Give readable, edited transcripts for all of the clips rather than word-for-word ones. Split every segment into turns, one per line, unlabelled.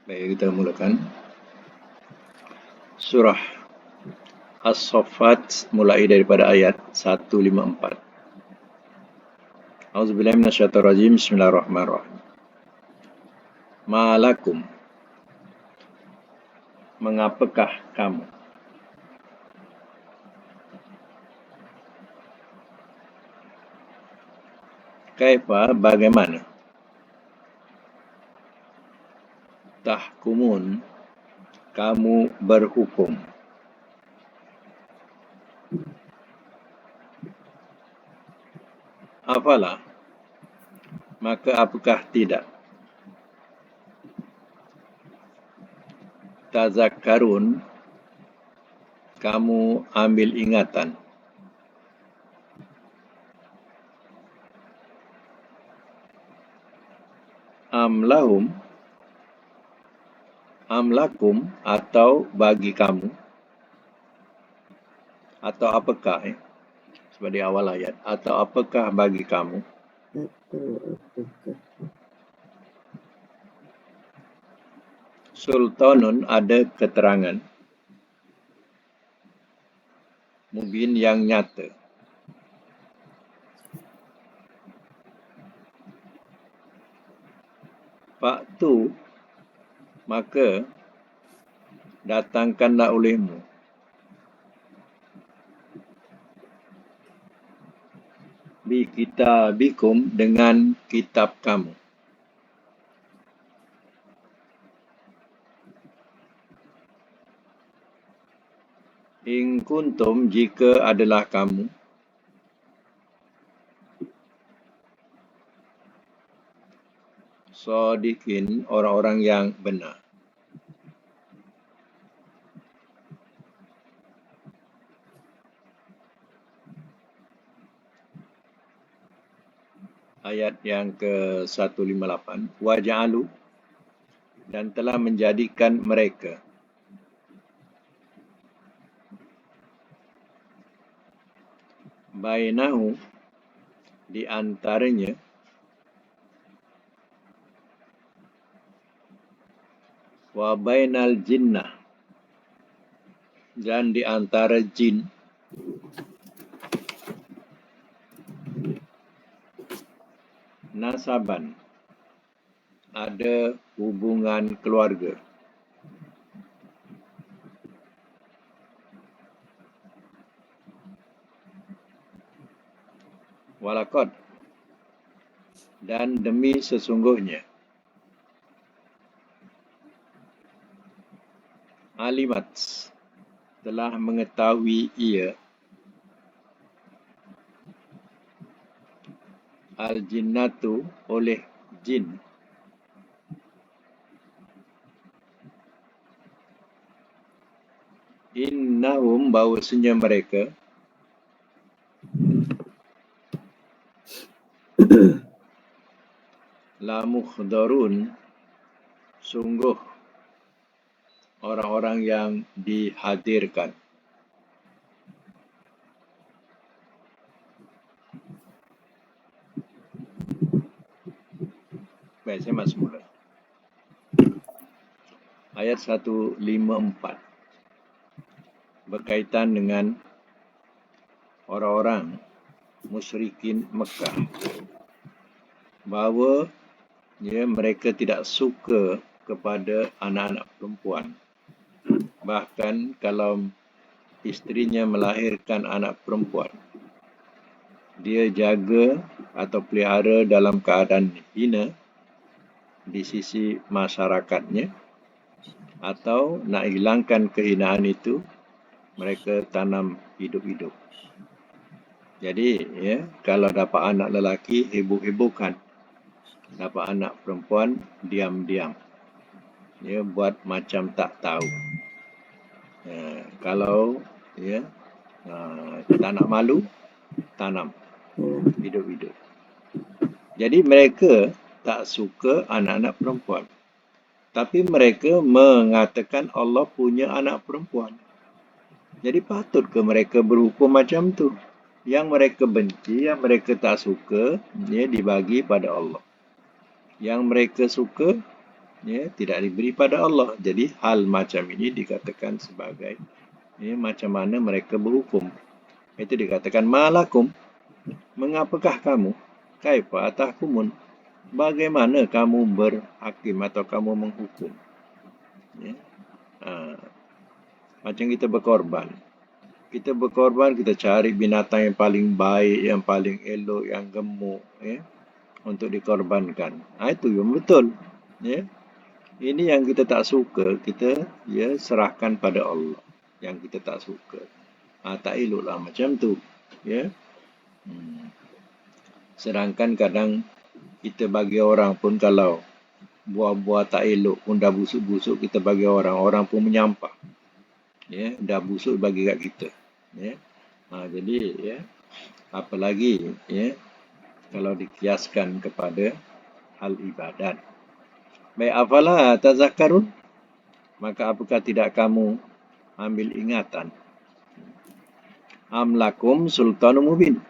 Baik, kita mulakan. Surah As-Saffat mulai daripada ayat 154. A'udzubillahi minasyaitonirrajim. Bismillahirrahmanirrahim. Ma'alakum, mengapakah kamu? Kaifa, bagaimana? Tahkumun, kamu berhukum. Apalah, maka apakah tidak? Tazakkarun, kamu ambil ingatan. Amlakum, atau bagi kamu, atau apakah, seperti awal ayat, atau apakah bagi kamu? Sultanun, ada keterangan. Mubin, yang nyata. Faktu, maka datangkanlah olehmu. Bi kitabikum, dengan kitab kamu. In kuntum, jika adalah kamu. Shadiqin, orang-orang yang benar. Ayat yang ke-158. Waja'alu, dan telah menjadikan mereka. Bainahu, di antaranya. Wa bainal jinnah, dan di antara jin. Nasaban, ada hubungan keluarga. Walakad, dan demi sesungguhnya. Alimat, telah mengetahui ia. Al-jinnatu, oleh jin. Innahum, bahawasanya mereka. La mukhdarun, sungguh orang-orang yang dihadirkan. Baik, saya masuk mula. Ayat 154. Berkaitan dengan orang-orang musyrikin Mekah. Bahawa mereka tidak suka kepada anak-anak perempuan. Bahkan kalau isterinya melahirkan anak perempuan, dia jaga atau pelihara dalam keadaan hina di sisi masyarakatnya, atau nak hilangkan kehinaan itu, mereka tanam hidup-hidup. Jadi, kalau dapat anak lelaki, heboh-hebohkan. Dapat anak perempuan, diam-diam. Buat macam tak tahu. Kalau tak nak malu, tanam hidup-hidup. Jadi mereka tak suka anak-anak perempuan. Tapi mereka mengatakan Allah punya anak perempuan. Jadi patut ke mereka berhukum macam tu? Yang mereka benci, yang mereka tak suka, dibagi pada Allah. Yang mereka suka, tidak diberi pada Allah. Jadi hal macam ini dikatakan sebagai macam mana mereka berhukum. Itu dikatakan malakum, mengapakah kamu? Kaifa tahkumun, bagaimana kamu berhakim atau kamu menghukum? Macam kita berkorban. Kita berkorban, kita cari binatang yang paling baik, yang paling elok, yang gemuk, untuk dikorbankan. Itu yang betul. Ini yang kita tak suka, kita serahkan pada Allah. Yang kita tak suka. Tak eloklah macam tu. Sedangkan kadang kita bagi orang pun, kalau buah-buah tak elok pun dah busuk-busuk, kita bagi orang, orang pun menyampah. Dah busuk bagi kat kita. Jadi apalagi kalau dikiaskan kepada hal ibadat. Baik, afalah tazakkarun, maka apakah tidak kamu ambil ingatan? Am lakum sultanun mubin,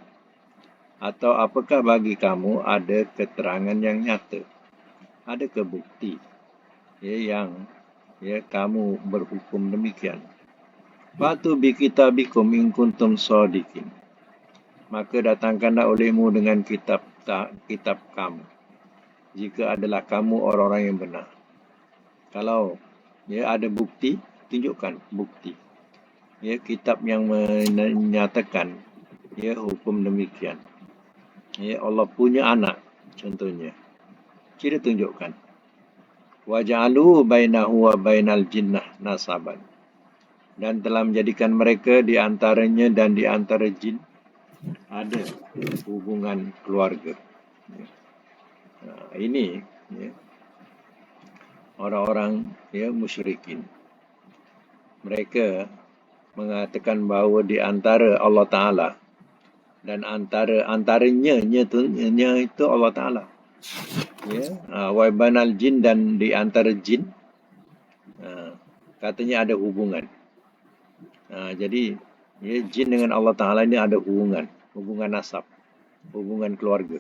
atau apakah bagi kamu ada keterangan yang nyata, ada kebukti yang kamu berhukum demikian? Fatu bi kitabikum in kuntum shadiqin, maka datangkanlah olehmu dengan kitab kamu, jika adalah kamu orang-orang yang benar. Kalau ada bukti, tunjukkan bukti. Kitab yang menyatakan hukum demikian. Allah punya anak, contohnya. Kita tunjukkan. Waja'alu bainahu wa bainal jinnah nasaban, dan telah menjadikan mereka di antaranya dan di antara jin ada hubungan keluarga. Ini orang-orang musyrikin. Mereka mengatakan bahawa di antara Allah Ta'ala dan antaranya itu Allah Ta'ala. Wa banal jin, dan di antara jin katanya ada hubungan. Jadi jin dengan Allah Ta'ala ini ada hubungan nasab, hubungan keluarga.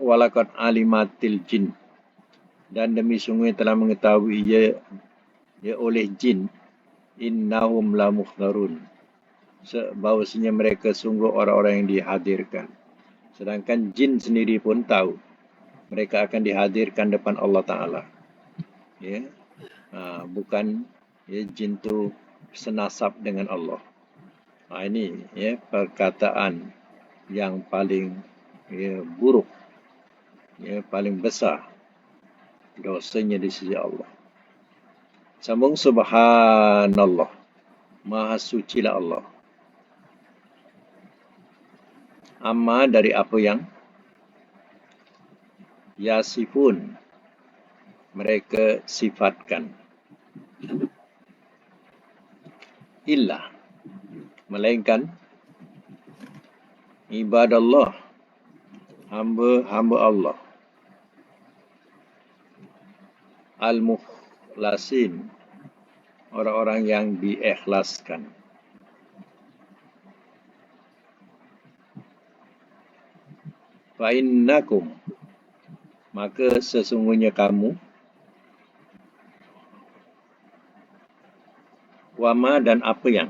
Walaqad alimatil jin, dan demi sungguh telah mengetahui oleh jin, innahum la muhdharun, bahawasanya mereka sungguh orang-orang yang dihadirkan. Sedangkan jin sendiri pun tahu mereka akan dihadirkan depan Allah Ta'ala. Bukan jin tu senasab dengan Allah. Ini perkataan yang paling buruk, paling besar dosanya di sisi Allah. Sambung, subhanallah, maha sucilah Allah. Amma, dari apa yang yasifun, mereka sifatkan. Illa, melainkan ibadallah, hamba-hamba Allah, al-mukhlasin, orang-orang yang diikhlaskan. Fa'innakum, maka sesungguhnya kamu, wama, dan apa yang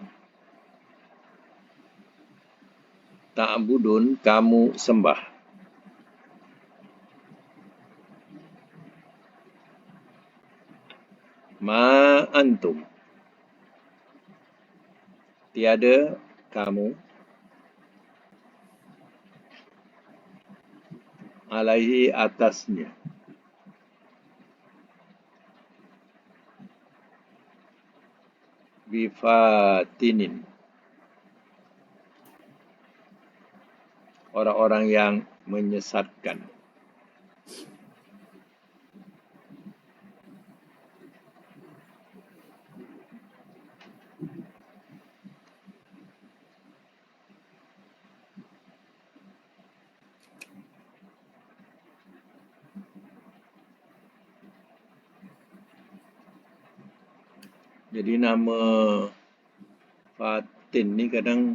ta'budun, kamu sembah, ma antum, tiada kamu, alaihi, atasnya, bifatinin, orang-orang yang menyesatkan. Jadi nama Fatin ni kadang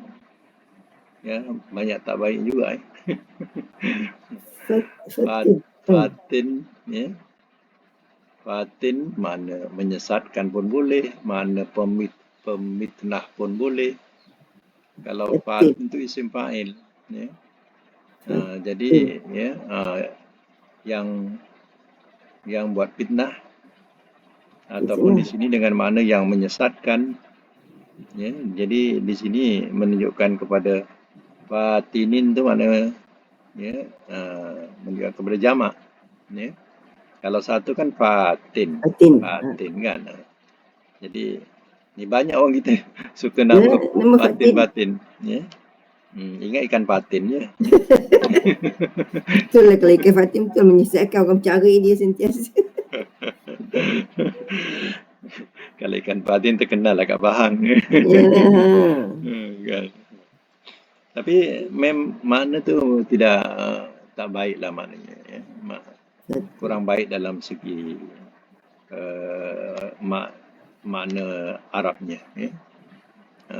banyak tak baik juga. Fatin, ya. Fatin mana menyesatkan pun boleh, mana pemitnah pun boleh. Kalau fatin itu isim fa'il, ya. Jadi ya yang buat fitnah ataupun di sini dengan mana yang menyesatkan, ya. Jadi di sini menunjukkan kepada fatinin itu mana, ya, menunjukkan kepada jamak, ya. Kalau satu kan fatin kan. Jadi ni banyak orang kita suka nama fatin, ya. Ingat ikan patin je.
Betul lah, kalau ikan Fatin betul menyesatkan orang mencari dia sentiasa.
Kalau ikan patin terkenal lah kat Pahang. Kan. Tapi makna tu tak baik lah maknanya, ya. Kurang baik dalam segi makna Arabnya, ya.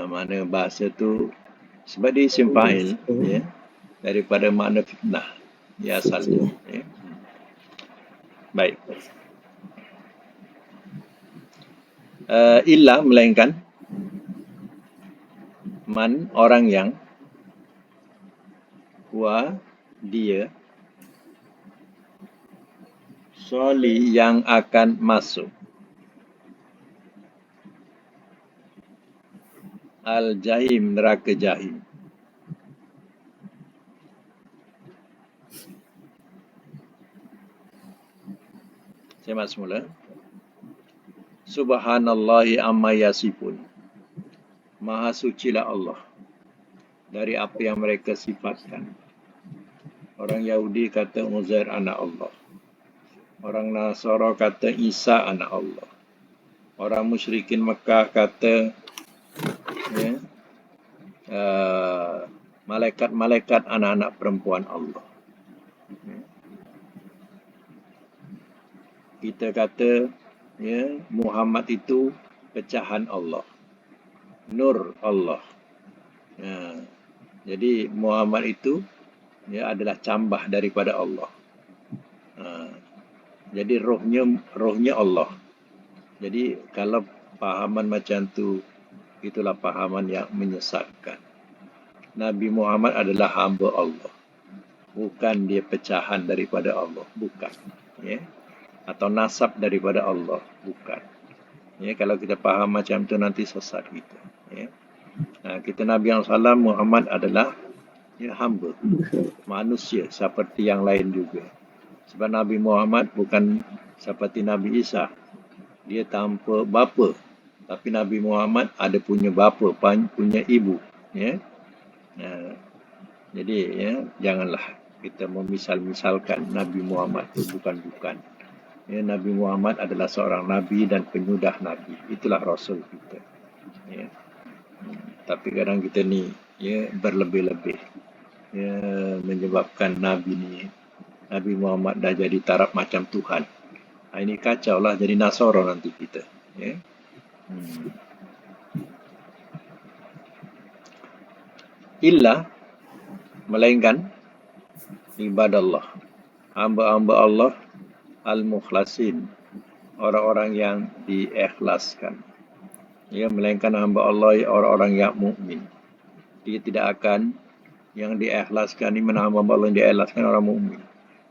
Makna bahasa tu sebab dia isim fa'il, ya, daripada makna fitnah dia asalnya, ya. Baik. Illa melainkan man orang yang dia soli yang akan masuk al-jahim, neraka jahim. Saya mak semula. Subhanallahi amma yasifun. Maha sucilah Allah dari apa yang mereka sifatkan. Orang Yahudi kata Uzair anak Allah. Orang Nasara kata Isa anak Allah. Orang musyrikin Mekah kata, ya, malaikat-malaikat anak-anak perempuan Allah. Kita kata, ya, Muhammad itu pecahan Allah, nur Allah. Ya, jadi Muhammad itu, ya, adalah cambah daripada Allah. Jadi rohnya Allah. Jadi kalau pahaman macam tu, itulah pahaman yang menyesatkan. Nabi Muhammad adalah hamba Allah, bukan dia pecahan daripada Allah, bukan, ya. Atau nasab daripada Allah, bukan. Ya, kalau kita faham macam tu nanti sesat kita, ya. Kita Nabi SAW Muhammad adalah, ya, hamba, manusia seperti yang lain juga. Sebab Nabi Muhammad bukan seperti Nabi Isa, dia tanpa bapa. Tapi Nabi Muhammad ada punya bapa, punya ibu, ya. Jadi, ya, janganlah kita memisal-misalkan Nabi Muhammad itu bukan-bukan. Ya, Nabi Muhammad adalah seorang Nabi dan penyudah Nabi. Itulah Rasul kita, ya. Tapi kadang kita ni, ya, berlebih-lebih, ya, menyebabkan Nabi Muhammad dah jadi taraf macam Tuhan. Ini kacau lah, jadi Nasara nanti kita, ya. Illa melainkan ibadallah, hamba-hamba Allah al-mukhlasin, orang-orang yang diikhlaskan. Ya, melainkan hamba Allah orang-orang yang mukmin. Dia tidak akan, yang diikhlaskan ini mana hamba Allah yang diikhlaskan orang mukmin.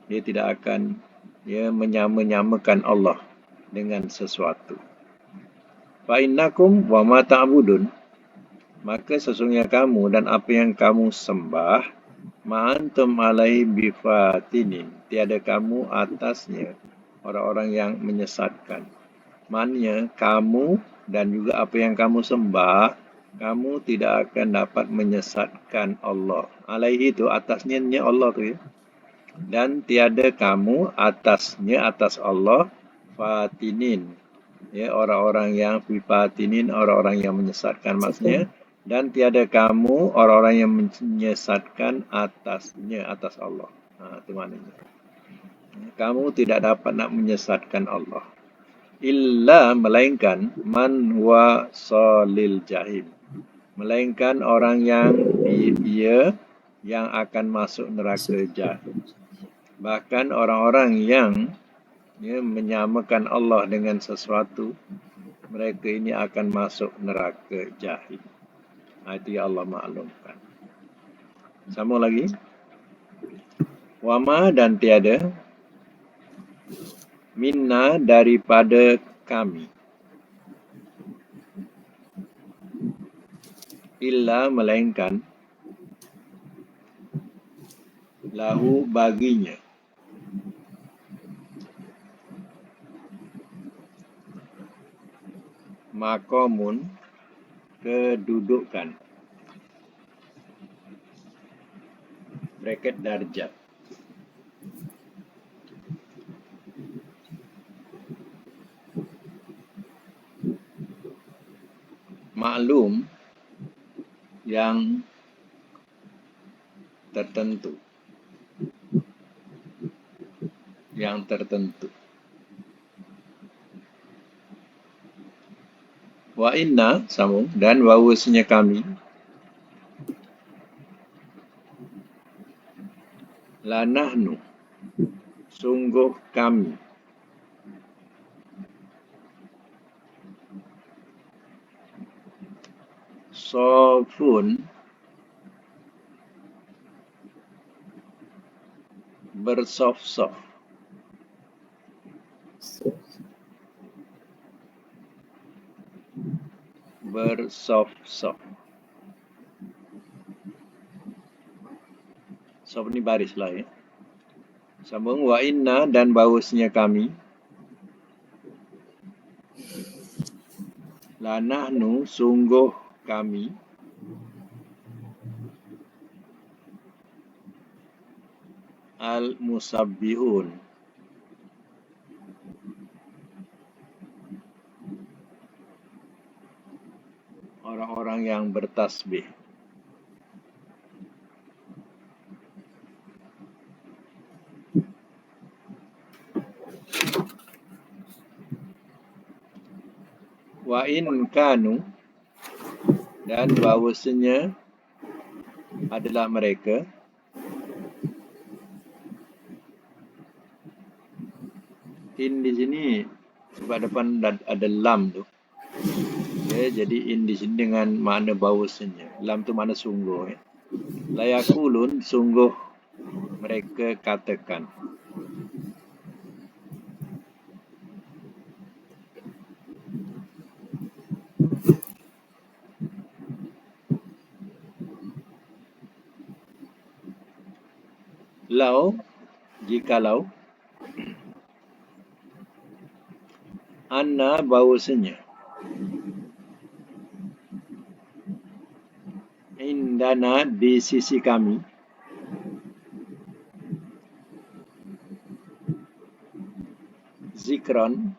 Dia tidak akan, ya, menyamakan Allah dengan sesuatu. Fa innakum wa ma ta'budun, maka sesungguhnya kamu dan apa yang kamu sembah, ma'antum alai bifatinin, tiada kamu atasnya orang-orang yang menyesatkan. Maknanya kamu dan juga apa yang kamu sembah, kamu tidak akan dapat menyesatkan Allah. Alaihi itu atasnya Allah tu, ya. Dan tiada kamu atasnya, atas Allah, fatinin, ya, orang-orang yang fatinin, orang-orang yang menyesatkan maksudnya. Dan tiada kamu orang-orang yang menyesatkan atasnya, atas Allah. Itu maknanya. Kamu tidak dapat nak menyesatkan Allah. Illa melainkan man huwa salil jahim, melainkan orang yang dia yang akan masuk neraka jahim. Bahkan orang-orang yang menyamakan Allah dengan sesuatu, mereka ini akan masuk neraka jahim. Itu yang Allah maklumkan. Sama lagi. Wama dan tiada minna daripada kami illa melainkan lahu baginya maqamun kedudukan bracket darjat. Maklum yang tertentu. Yang tertentu. Wa inna sambung dan bahawasanya kami la nahnu sungguh kami sofun bersof-sof bersof-sof. Sof ni baris lah ya. Sambung wa inna dan bahawasanya kami la nahnu sungguh kami al musabbihun orang-orang yang bertasbih. Wa in kanu dan bahawasanya adalah mereka in di sini sebab depan ada lam tu. Ya, jadi in di sini dengan makna bahawasanya. Lam tu makna sungguh ya. La yakulun sungguh mereka katakan. Lau jikalau anna bahawasanya indana di sisi kami zikron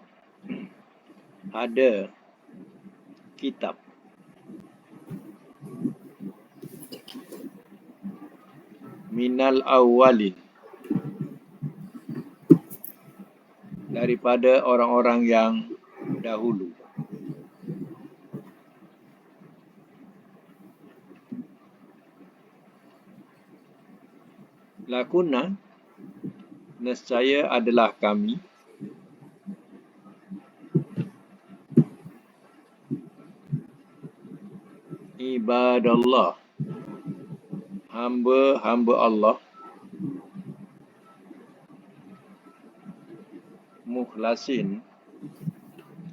ada kitab minal awwalin daripada orang-orang yang dahulu. Lakuna nescaya adalah kami ibadallah hamba-hamba Allah mukhlasin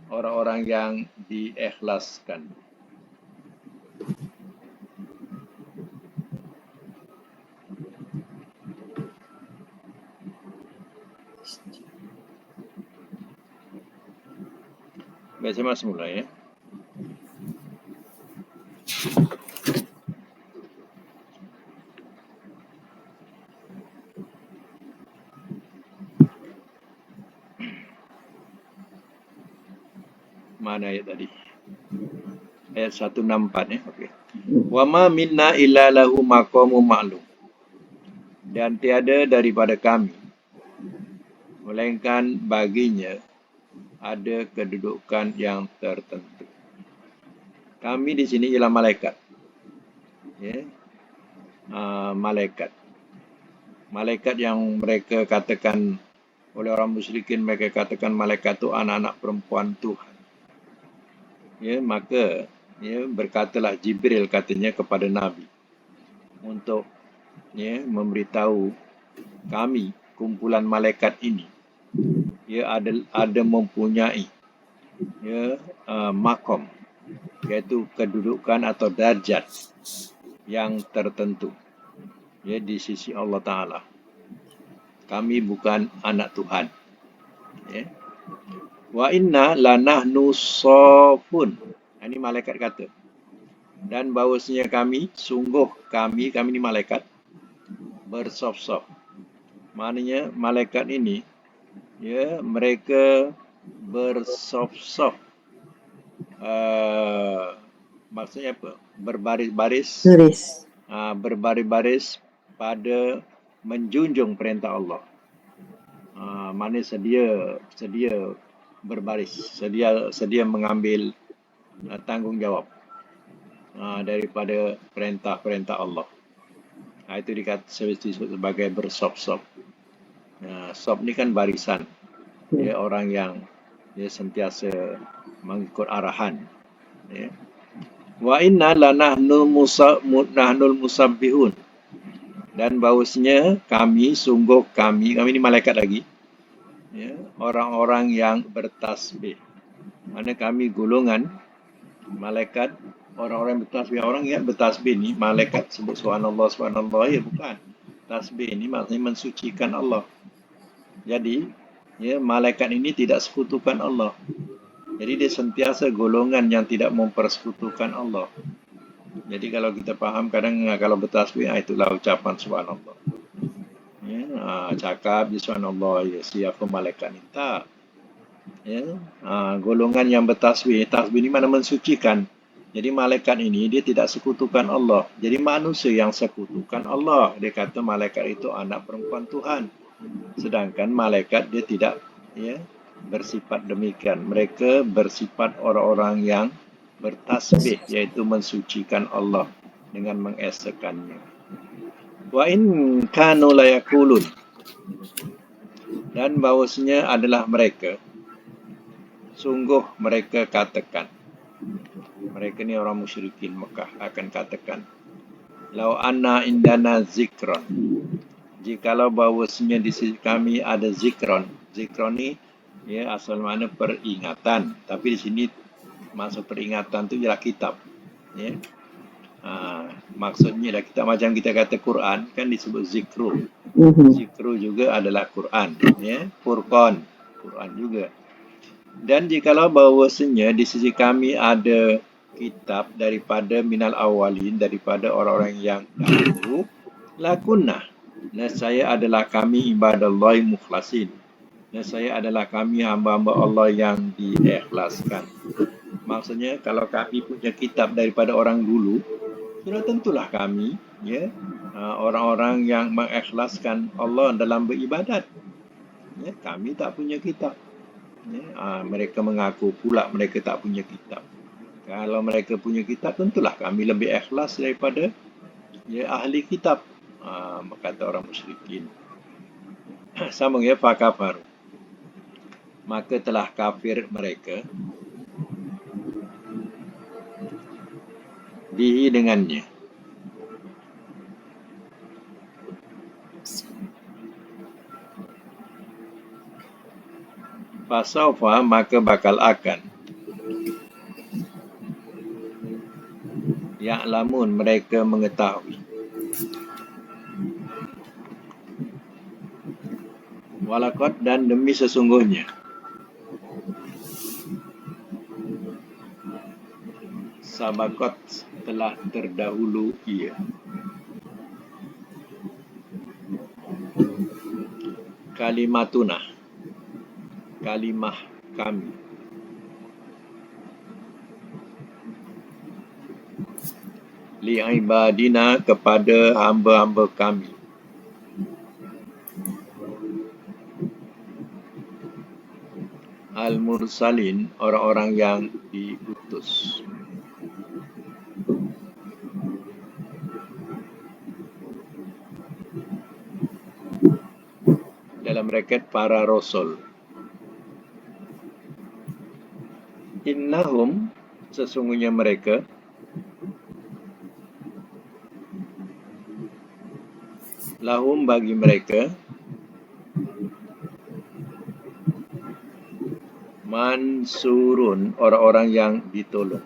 orang-orang yang diikhlaskan. Baca mas semula ya. Mana ayat tadi? Ayat 164 ya. Okey. Wa ma minna illa lahu maqamun ma'lum. Dan tiada daripada kami melainkan baginya ada kedudukan yang tertentu. Kami di sini ialah malaikat. Ya. Malaikat. Malaikat yang mereka katakan oleh orang musyrikin, mereka katakan malaikat itu anak-anak perempuan Tuhan. Ya, maka ya, berkatalah Jibril katanya kepada Nabi untuk ya, memberitahu kami, kumpulan malaikat ini, ya ada mempunyai ya, makom, iaitu kedudukan atau darjat yang tertentu ya di sisi Allah Ta'ala. Kami bukan anak Tuhan. Ya. Wa inna lanahnu safun. Ini malaikat kata. Dan bahawasanya kami, sungguh kami ni malaikat, bersop-sop. Maknanya malaikat ini, ya mereka bersop-sop. Maksudnya apa? Berbaris-baris. Berbaris-baris pada menjunjung perintah Allah. Mana sedia berbaris, sedia mengambil tanggungjawab daripada perintah-perintah Allah. Itu disebut sebagai bersop-sop. Sop ni kan barisan. Ya, orang yang dia sentiasa mengikut arahan. Ya. Wa inna lanahnul musabbihun. Dan bahawasanya kami, sungguh kami ni malaikat lagi. Ya, orang-orang yang bertasbih. Mana kami golongan malaikat, orang-orang yang bertasbih. Orang yang bertasbih ni, malaikat sebut subhanallah, subhanallah, ya bukan. Tasbih ni maksudnya mensucikan Allah. Jadi, ya, malaikat ini tidak sekutukan Allah. Jadi dia sentiasa golongan yang tidak mempersekutukan Allah. Jadi kalau kita faham, kadang kalau bertasbih, itulah ucapan subhanallah. Ya, cakap subhanallah, ya, siapa malaikat ni? Tak. Ya, golongan yang bertasbih, tasbih ni mana mensucikan. Jadi malaikat ini dia tidak sekutukan Allah. Jadi manusia yang sekutukan Allah. Dia kata malaikat itu anak perempuan Tuhan. Sedangkan malaikat dia tidak ya, bersifat demikian. Mereka bersifat orang-orang yang bertasbih, yaitu mensucikan Allah dengan mengesakannya. Wa in kanu la yaqulun. Dan bahawasanya adalah mereka, sungguh mereka katakan, mereka ni orang musyrikin Mekah akan katakan, lau anna indana zikron, jikalau bahawasanya di sisi kami ada zikron. Zikron ni ya asal mana peringatan, tapi di sini maksud peringatan tu ialah kitab. Ya. Maksudnya lah kitab, macam kita kata Quran kan disebut zikru. Zikru juga adalah Quran. Ya. Furqan, Quran juga. Dan jikalau bahawasanya di sisi kami ada kitab daripada minal awalin, daripada orang-orang yang dahulu, lakunnah, saya adalah kami ibadallahi mukhlasin, saya adalah kami hamba-hamba Allah yang diikhlaskan. Maksudnya kalau kami punya kitab daripada orang dulu, sudah tentulah kami ya orang-orang yang mengikhlaskan Allah dalam beribadat. Ya, kami tak punya kitab. Ya, mereka mengaku pula mereka tak punya kitab. Kalau mereka punya kitab, tentulah kami lebih ikhlas daripada ya ahli kitab. Kata orang musyrikin. Sambung ya, fakafar. Maka telah kafir mereka bihi dengannya. Fasaufa, maka bakal akan. Ya'lamun, mereka mengetahui. Walakot, dan demi sesungguhnya. Sabakot, telah terdahulu ia. Kalimatuna, kalimah kami. Li'ibadina, kepada hamba-hamba kami. Al-Mursalin, orang-orang yang diutus. bracket para rasul. Innahum, sesungguhnya mereka, lahum bagi mereka, mansurun, orang-orang yang ditolong.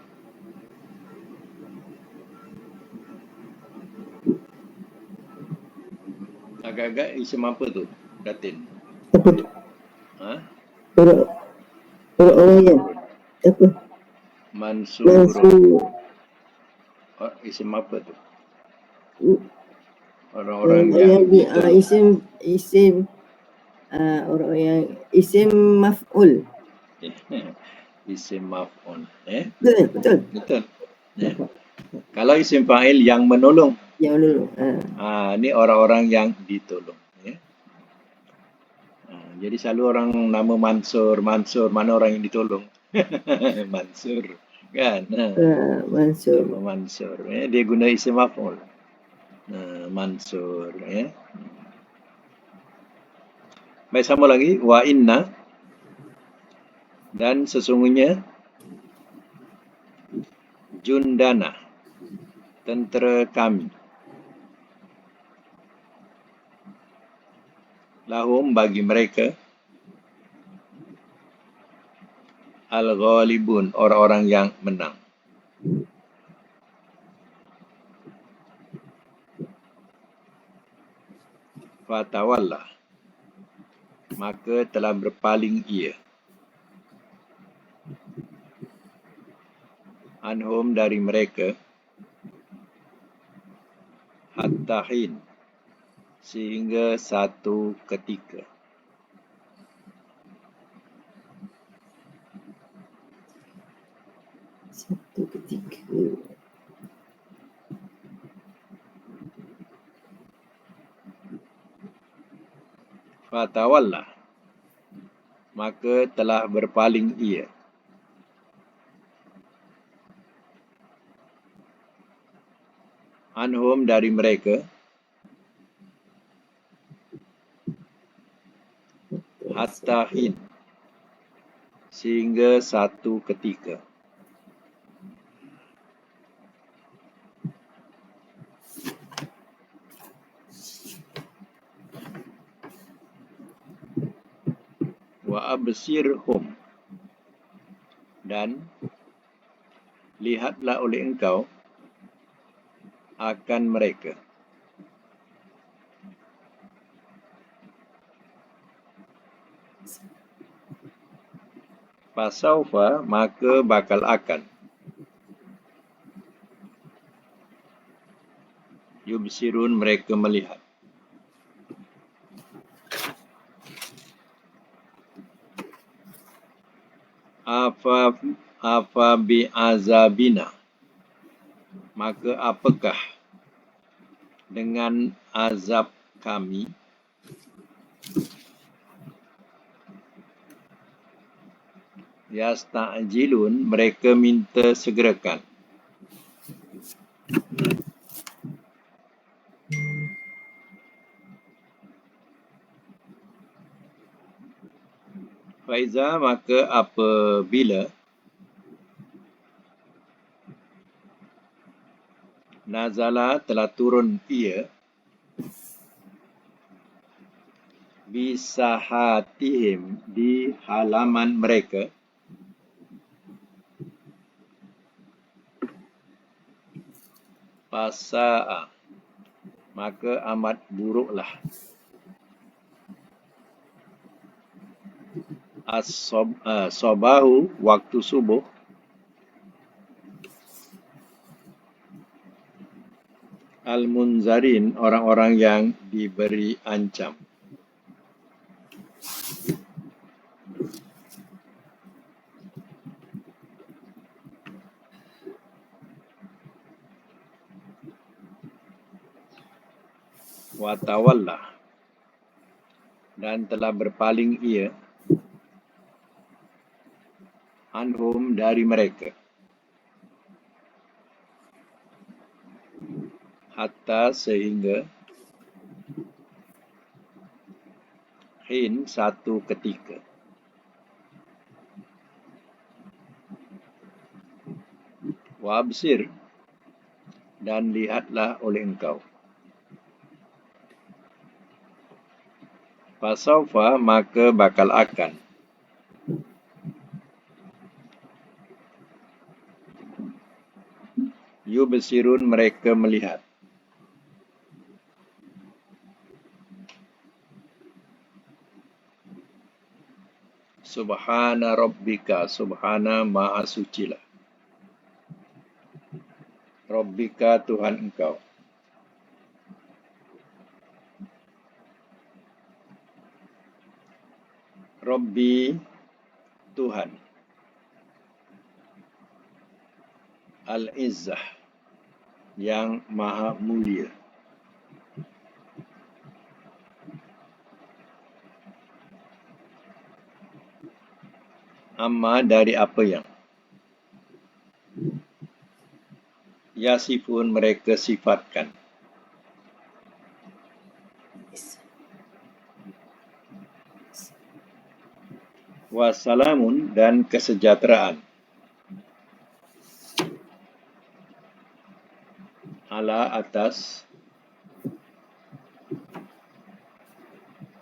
Agak-agak isim apa tu, Datin?
Apa tu?
Ha?
Orang-orang yang apa?
Mansurun.
Mansur.
Oh, isim apa tu?
Mm,
Orang-orang
yang
yang
di
ditolong.
isim orang yang isim maf'ul.
Isim maf'ul.
Betul.
Betul. Kalau isim fa'il yang menolong.
Yang dulu.
Ini orang-orang yang ditolong. Jadi selalu orang nama Mansur, mana orang yang ditolong? Mansur, kan?
Mansur.
Nama Mansur. Dia guna isim maf'ul. Mansur. Baik, sama lagi. Wa inna. Dan sesungguhnya jundana, tentera kami, lahum bagi mereka, al-ghalibun, orang-orang yang menang. Fatawallah, maka telah berpaling ia, anhum dari mereka, hatta hin, sehingga satu ketika.
Satu ketika.
Fatawallah, maka telah berpaling ia, anhum dari mereka, hatta hin, sehingga satu ketika. Wa absirhum, dan lihatlah oleh engkau akan mereka. Fasaufa, maka bakal akan, yubsirun, mereka melihat. Afa bi azabina, maka apakah dengan azab kami, yasta'jilun, mereka minta segerakan. Faiza, maka apabila, nazala, telah turun ia, bisahatihim, di halaman mereka, fasa'a, maka amat buruklah, as-sobahu, waktu subuh, al-munzarin, orang-orang yang diberi ancam. Watawallah, dan telah berpaling ia, anhum, dari mereka, hatta, sehingga, Hin, satu ketika. Wabsir, dan lihatlah oleh engkau. Fasaufa, maka bakal akan. Yubsirun, mereka melihat. Subhana rabbika, subhana maha sucilah. Rabbika, Tuhan engkau. Rabbi, Tuhan. Al-Izzah, yang maha mulia. Amma, dari apa yang. Yasifun, mereka sifatkan. Wassalamun, dan kesejahteraan. Ala, atas.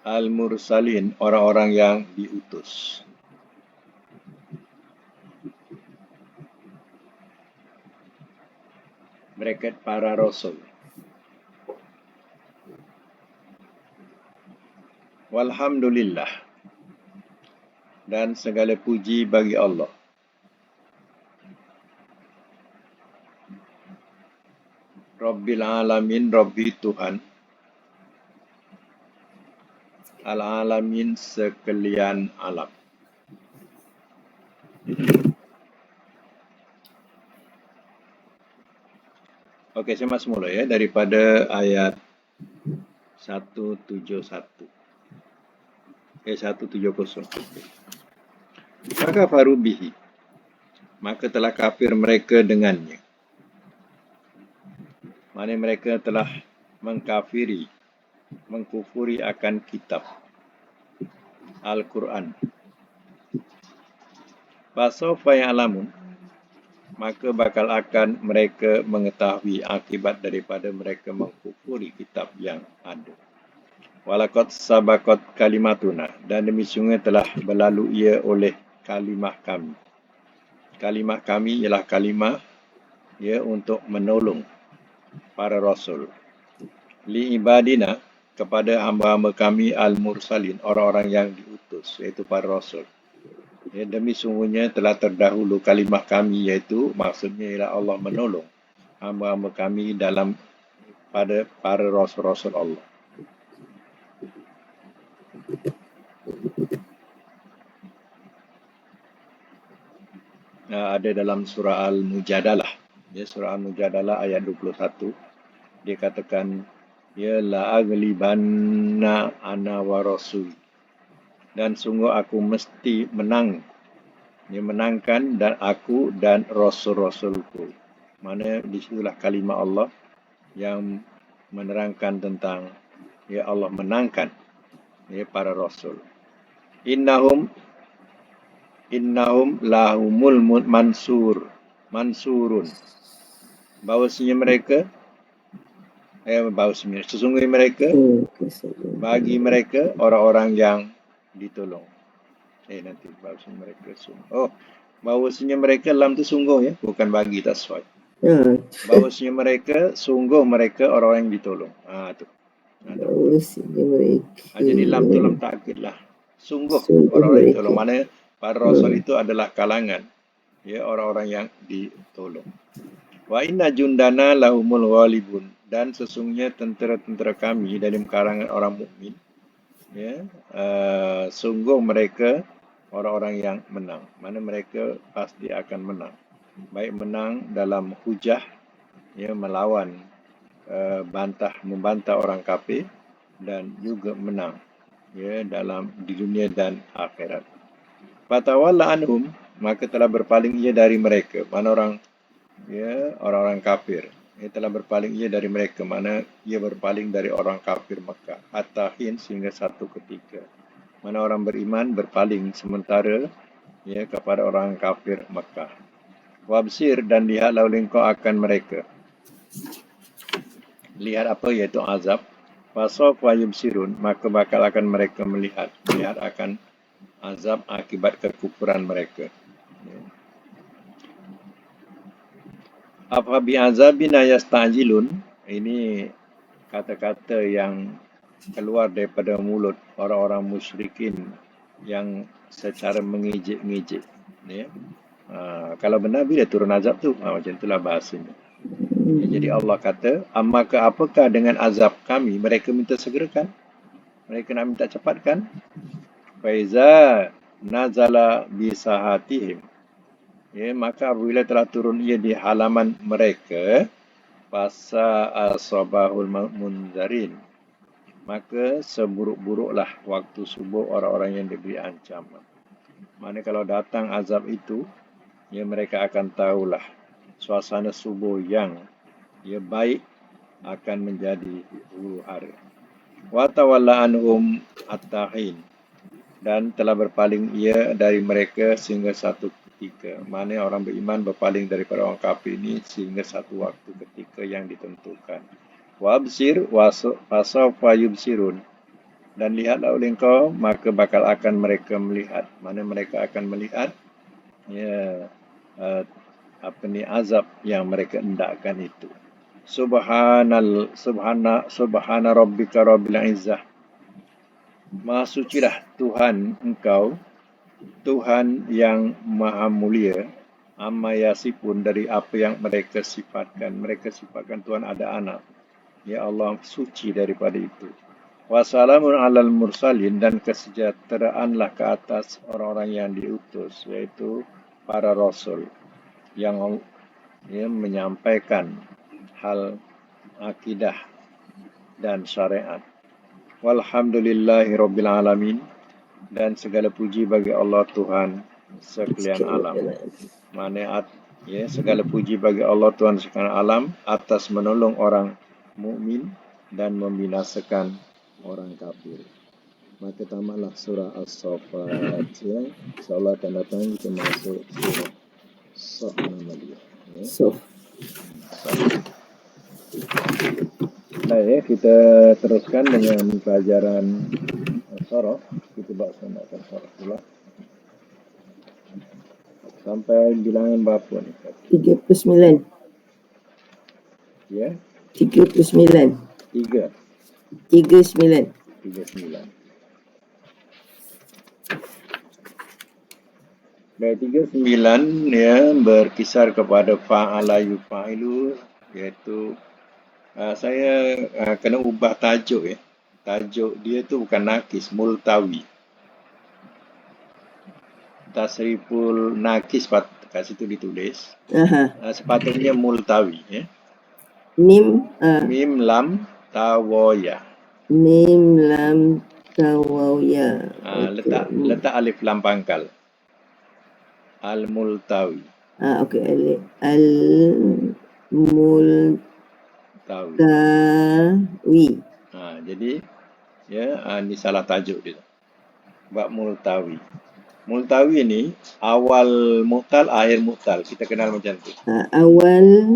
Al-Mursalin, orang-orang yang diutus. Mereka para rasul. Walhamdulillah, dan segala puji bagi Allah. Rabbil alamin, Rabbi Tuhan. Al-alamin, sekalian alam. Okey, saya masuk mula ya, daripada ayat 171. 170. Maka farubihi, maka telah kafir mereka dengannya. Mana mereka telah mengkafiri, mengkufuri akan kitab Al-Quran. Fasawfa ya'lamun, maka bakal akan mereka mengetahui akibat daripada mereka mengkufuri kitab yang ada. Walaqad sabaqat kalimatuna, dan demi sungguh telah berlalu ia oleh kalimah kami. Kalimah kami ialah kalimah ya untuk menolong para rasul. Li ibadina, kepada hamba-hamba kami al-mursalin, orang-orang yang diutus, iaitu para rasul. Ya, demi sungguhnya telah terdahulu kalimah kami, iaitu maksudnya ialah Allah menolong hamba-hamba kami dalam pada para rasul-rasul Allah. Ada dalam surah Al-Mujadalah. Ya, surah Al-Mujadalah ayat 21. Dia katakan, ya la aglibanna ana wa rasuli, dan sungguh aku mesti menang. Dia menangkan dan aku dan rasul-rasulku. Mana disitulah kalimah Allah yang menerangkan tentang ya Allah menangkan ya para rasul. Innahum lahumul mansurun. Bahawasanya mereka sesungguhnya mereka bagi mereka orang-orang yang ditolong. Nanti bahawasanya mereka bahawasanya mereka lam tu sungguh ya, bukan bagi, tak sesuai. Bahawasanya mereka sungguh mereka orang yang ditolong. Tu.
Bahawasanya mereka.
Jadi lam tu lam ta'kid lah. Sungguh orang-orang yang ditolong. Mana para rasul itu adalah kalangan ya orang-orang yang ditolong. Wa inna jundana lahumul ghalibun, dan sesungguhnya tentera-tentera kami dalam kalangan orang mukmin ya sungguh mereka orang-orang yang menang. Mana mereka pasti akan menang. Baik menang dalam hujah ya melawan membantah orang kafir, dan juga menang ya dalam di dunia dan akhirat. Fatawalla anhum, maka telah berpaling ia dari mereka. Mana orang-orang kafir. Ia telah berpaling ia dari mereka. Mana ia berpaling dari orang kafir Mekah. Hatta hin, sehingga satu ketika. Mana orang beriman berpaling sementara ya kepada orang kafir Mekah. Wabsir, dan lihatlah oleh engkau akan mereka. Lihat apa, iaitu azab. Fasawfa yubsirun, maka bakal akan mereka melihat akan azab akibat kekufuran mereka. Apa bi'azabina yasta'jilun, ini kata-kata yang keluar daripada mulut orang-orang musyrikin yang secara mengejek-ngejek. Ya. Kalau benar bila turun azab tu, macam itulah bahasanya. Ya, jadi Allah kata, apakah dengan azab kami mereka minta segerakan? Mereka nak minta cepatkan? Faiza nazala bisahatihim. Ya, maka apabila telah turun ia di halaman mereka, fasa asabahul munzarin, maka seburuk-buruklah waktu subuh orang-orang yang diberi ancaman. Mana kalau datang azab itu, ya mereka akan tahulah suasana subuh yang ya baik akan menjadi huru hara. Wa tawalla anhum at-tahin, dan telah berpaling ia dari mereka sehingga satu ketika. Mana orang beriman berpaling daripada orang kafir ini sehingga satu waktu ketika yang ditentukan. Wabsir fasawfa yubsirun, dan lihatlah oleh engkau, maka bakal akan mereka melihat. Mana mereka akan melihat ya azab yang mereka hendakkan itu. Subhana rabbika rabbil izzah. Maha sucilah Tuhan engkau, Tuhan yang maha mulia, amma yasifun, dari apa yang mereka sifatkan. Mereka sifatkan Tuhan ada anak. Ya Allah suci daripada itu. Wassalamun alal mursalin, dan kesejahteraanlah ke atas orang-orang yang diutus, yaitu para rasul yang menyampaikan hal akidah dan syariat. Walhamdulillahi rabbil alamin, dan segala puji bagi Allah Tuhan sekalian alam. Mana segala puji bagi Allah Tuhan sekalian alam atas menolong orang mukmin dan membinasakan orang kafir. Maka tamatlah surah As-Saffat. Ya, insya-Allah akan datang kita masuk surah Saf nama dia.
Saf.
Baik, kita teruskan dengan pelajaran Surah. Kita bahasakan Surah pula. Sampai bilangan berapa ni?
39.
Ya?
39. 39.
Dari 39 ya, berkisar kepada fa'ala yufa'ilu, iaitu saya kena ubah tajuk ya. Tajuk dia tu bukan nakis, multawi. Tasriful nakis kat situ ditulis. Sepatutnya multawi ya.
Mim
lam tawaya.
Mim lam tawaya.
Letak alif lam pangkal. Al-multawi.
Okey, al-multawi.
Jadi ya, ini salah tajuk dia. Bab multawi. Multawi ni awal mu'tal, akhir mu'tal. Kita kenal macam tu. Awal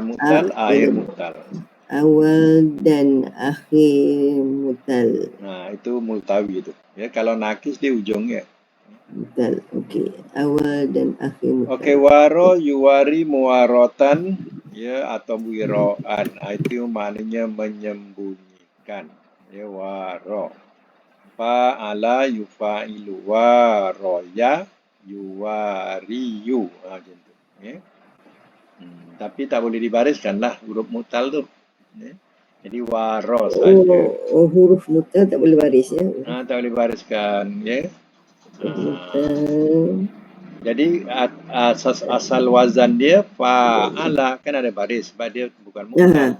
mu'tal, akhir mu'tal.
Awal dan akhir mu'tal.
Itu multawi tu. Ya, kalau nakis dia ujungnya.
Mu'tal. Okey. Awal dan akhir mu'tal.
Okey, waro yuwari muwarotan ya, atau wiroan. Itu maknanya menyembunyikan. Ya, waro. Fa'ala yufa'ilu, waroya yuwariyu. Macam tu. Ya. Tapi tak boleh dibariskan lah huruf mu'tal tu. Ya. Jadi waro saja.
Huruf mu'tal tak boleh baris ya.
Tak boleh bariskan ya. Jadi asal wazan dia fa'ala, kan ada baris sebab dia bukan mu'tal.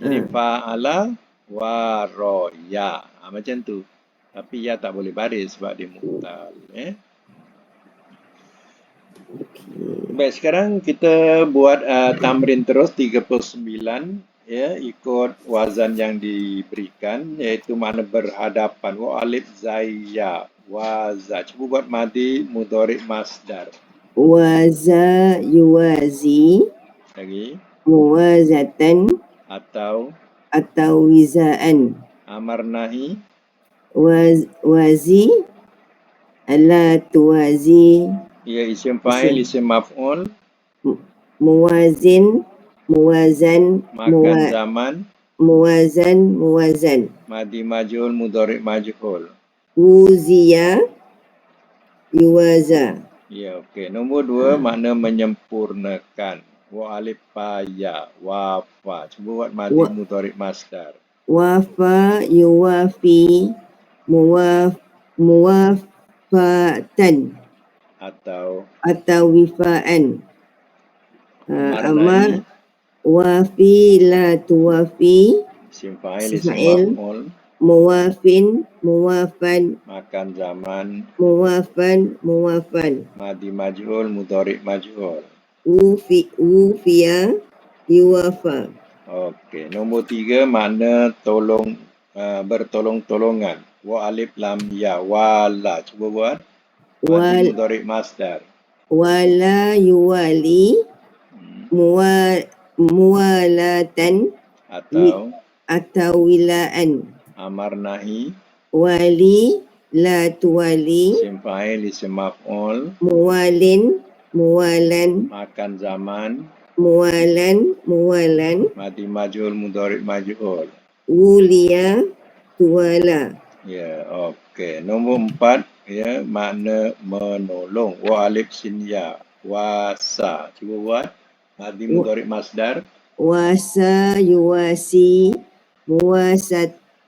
Jadi fa'ala waroya. Macam tu. Tapi ya tak boleh baris sebab dia mu'tal. Baik, sekarang kita buat tamrin terus 39 ya ikut wazan yang diberikan, iaitu makna berhadapan. Wa alif zaya waza. Cuba buat madi mudhari masdar.
Waza yuwazi.
Lagi.
Muwazatan
Atau
wizaan.
amar nahi.
Wazi ala tuwazi.
Ya, isim fa'il, isim maf'ul.
Muwazin, muwazan,
Makan zaman.
muwazan.
Madi majhul, mudhari majhul.
Wuziya, yuwaza.
Ya, okey. Nombor 2, makna menyempurnakan. Wa alif fa ya wafa. Cuba buat madi mudhari masdar.
Wafa yuwafi, muwafatan. Atau wifaan. Amar wafi la tuwafi.
Isim fa'il, isim maf'ul.
Muwafin, muwafan.
Makan zaman.
Muwafan.
Madi majhul, mudhari majhul.
Wufiya, yuwafa.
Okey. Nombor 3, makna bertolong-tolongan. Wa alif lam ya wala. Cuba buat madi mudhari masdar.
Wala yuwali, muwalatan. Atau wilaan.
Amar nahi.
Wali la tuwali.
Isim fa'il, isim maf'ul.
Muwalan.
Makan zaman.
Muwalan.
Madi majhul, mudhari majhul.
Wuliya, tuwala.
Ya, okey. Nombor 4, ya, makna menolong. Wa alif sin ya wasa. Cuba buat madi mudhari masdar.
Wasa yuwasi,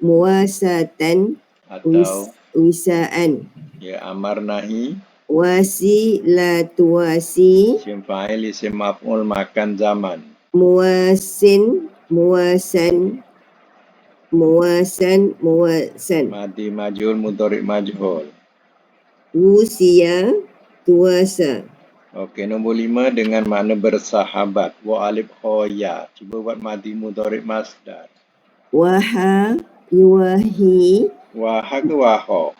muwasatan.
Atau
wisaan.
ya, amar nahi.
Wasi la tuwasi.
Isim fa'il, isim maf'ul. Makan zaman.
Muwasan.
Madi majhul, mudhari majhul.
Wusiya, tuwasa.
Okey, nombor 5, dengan makna bersahabat. Wa alif khoya. Cuba buat madi mudhari masdar.
Waha yuwahi.
Waha ke waho?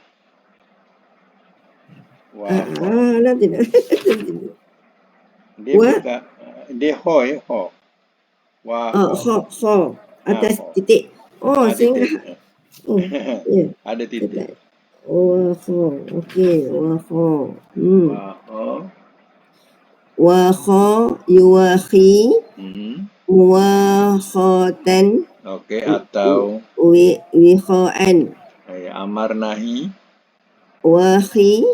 Waho.
Tidak.
Dia bukan. Dia ho, ya, ho. Waho.
Ho. Atas titik.
Titik.
Ya.
Ada titik.
Waho. Okey, waho.
Waho.
Waho yuwahi. Muwakhatan.
Okey, atau
wikhaan.
Amar nahi.
Wahi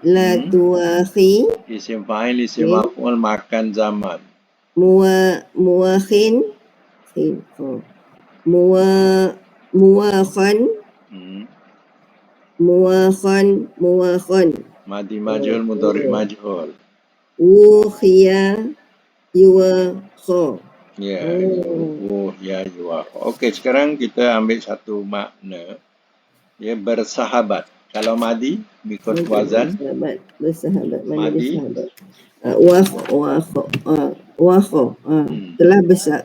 la tuwahi.
Isim fa'il, isim maf'ul. Makan zaman.
Muwakhin. Muwakhan.
Madi majhul, mudhari majhul.
Wukhiya yuwakho.
Ya, yuwakho. Okey, sekarang kita ambil satu makna. Ya, bersahabat. Kalau madi, ikut wazan.
Bersahabat. Mana
madi.
Wakho.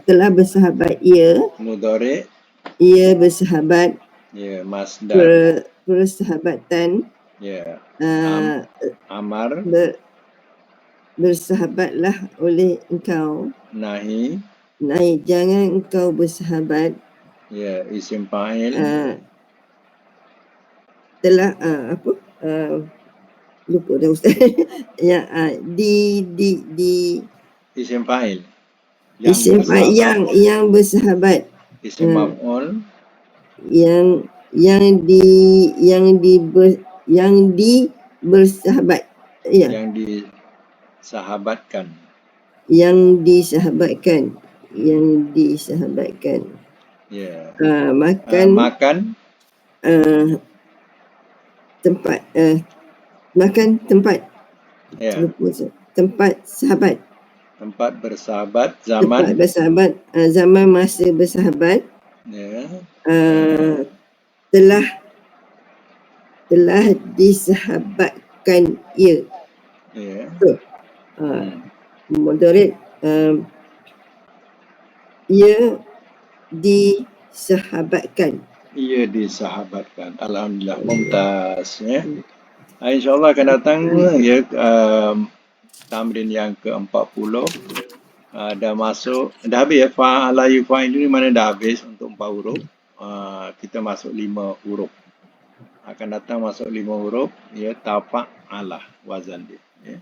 Telah bersahabat ia.
Mudhari.
Ia bersahabat.
Ya, masdar.
Persahabatan.
Ya. Amar.
Bersahabatlah oleh engkau.
Nahi.
Jangan engkau bersahabat.
Ya, isim fa'il.
Telah lupa dah Ustaz. Ya, di
isim fa'il.
Isim fa'il yang bersahabat.
Isim maf'ul.
Yang bersahabat. Ya.
Yang disahabatkan. Ya.
Makan tempat. Makan tempat.
Ya.
Tempat sahabat.
Tempat bersahabat. Zaman.
Tempat bersahabat. Zaman masa bersahabat.
Ya.
Telah disahabatkan ia.
Ya.
Mudhari ia disahabatkan.
Ia disahabatkan. Alhamdulillah, mumtaz. Ya. InsyaAllah akan datang ya tamrin yang ke-40. Dah masuk, dah habis ya. Fa'ala yufa'ilu ni mana dah habis untuk 4 huruf. Kita masuk 5 huruf. Akan datang masuk 5 huruf. Ya, tafa'ala wazan dia. Ya.